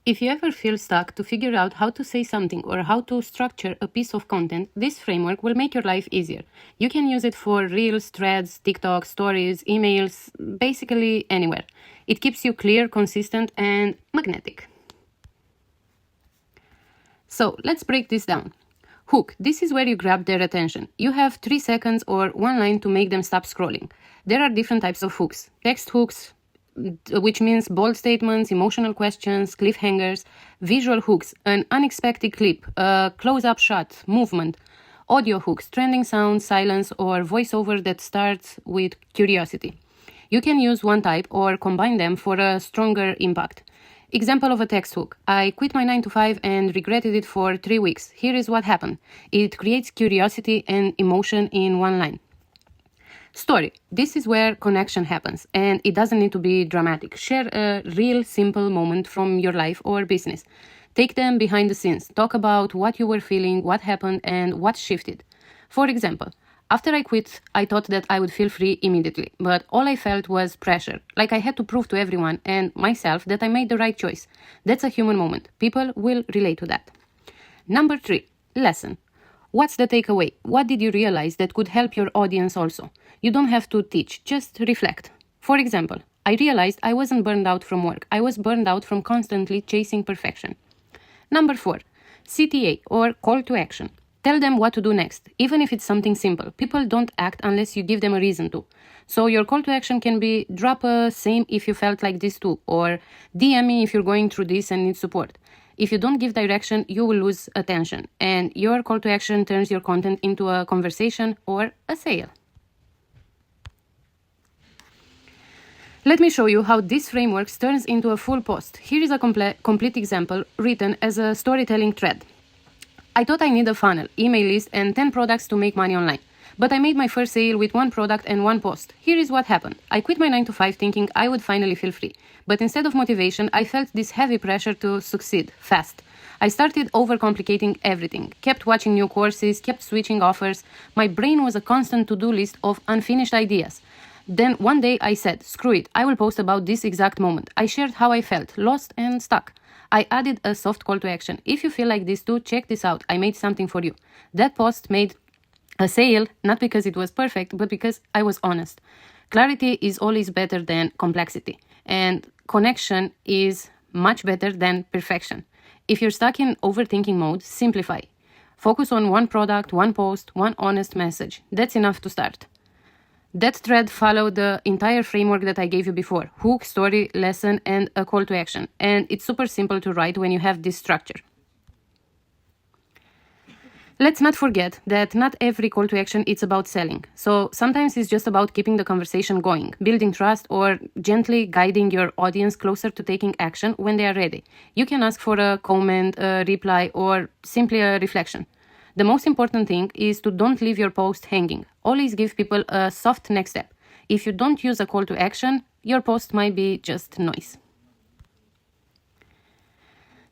If you ever feel stuck to figure out how to say something or how to structure a piece of content, this framework will make your life easier. You can use it for Reels, Threads, TikTok, Stories, emails, basically anywhere. It keeps you clear, consistent, and magnetic. So let's break this down. Hook. This is where you grab their attention. You have 3 seconds or one line to make them stop scrolling. There are different types of hooks. Text hooks, which means bold statements, emotional questions, cliffhangers. Visual hooks, an unexpected clip, a close-up shot, movement. Audio hooks, trending sound, silence, or voiceover that starts with curiosity. You can use one type or combine them for a stronger impact. Example of a text hook. I quit my 9 to 5 and regretted it for 3 weeks. Here is what happened. It creates curiosity and emotion in one line. Story. This is where connection happens, and it doesn't need to be dramatic. Share a real simple moment from your life or business. Take them behind the scenes. Talk about what you were feeling, what happened, and what shifted. For example, after I quit, I thought that I would feel free immediately, but all I felt was pressure, like I had to prove to everyone and myself that I made the right choice. That's a human moment. People will relate to that. Number 3, lesson. What's the takeaway? What did you realize that could help your audience also? You don't have to teach, just reflect. For example, I realized I wasn't burned out from work. I was burned out from constantly chasing perfection. Number 4, CTA or call to action. Tell them what to do next, even if it's something simple. People don't act unless you give them a reason to. So your call to action can be drop a same if you felt like this too, or DM me if you're going through this and need support. If you don't give direction, you will lose attention, and your call to action turns your content into a conversation or a sale. Let me show you how this framework turns into a full post. Here is a complete example written as a storytelling thread. I thought I need a funnel, email list, and 10 products to make money online. But I made my first sale with 1 product and 1 post. Here is what happened. I quit my 9 to 5 thinking I would finally feel free. But instead of motivation, I felt this heavy pressure to succeed fast. I started overcomplicating everything, kept watching new courses, kept switching offers. My brain was a constant to-do list of unfinished ideas. Then one day I said, screw it, I will post about this exact moment. I shared how I felt, lost and stuck. I added a soft call to action. If you feel like this too, check this out. I made something for you. That post made a sale, not because it was perfect, but because I was honest. Clarity is always better than complexity, and connection is much better than perfection. If you're stuck in overthinking mode, simplify. Focus on 1 product, 1 post, 1 honest message. That's enough to start. That thread followed the entire framework that I gave you before: hook, story, lesson, and a call to action. And it's super simple to write when you have this structure. Let's not forget that not every call to action is about selling. So sometimes it's just about keeping the conversation going, building trust, or gently guiding your audience closer to taking action when they are ready. You can ask for a comment, a reply, or simply a reflection. The most important thing is to don't leave your post hanging. Always give people a soft next step. If you don't use a call to action, your post might be just noise.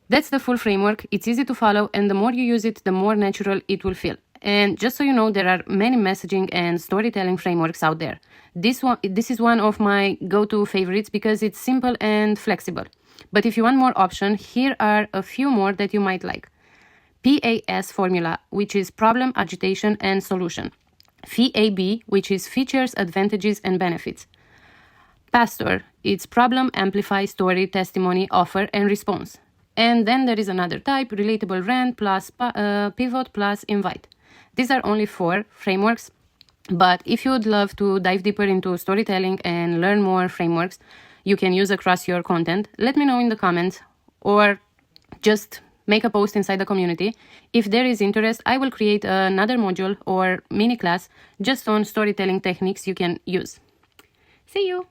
That's the full framework. It's easy to follow, and the more you use it, the more natural it will feel. And just so you know, there are many messaging and storytelling frameworks out there. This is one of my go-to favorites because it's simple and flexible. But if you want more options, here are a few more that you might like. PAS formula, which is problem, agitation, and solution. FAB, which is features, advantages, and benefits. PASTOR, it's problem, amplify, story, testimony, offer, and response. And then there is another type, relatable rant plus pivot plus invite. These are only 4 frameworks, but if you would love to dive deeper into storytelling and learn more frameworks you can use across your content, let me know in the comments or just make a post inside the community. If there is interest, I will create another module or mini class just on storytelling techniques you can use. See you!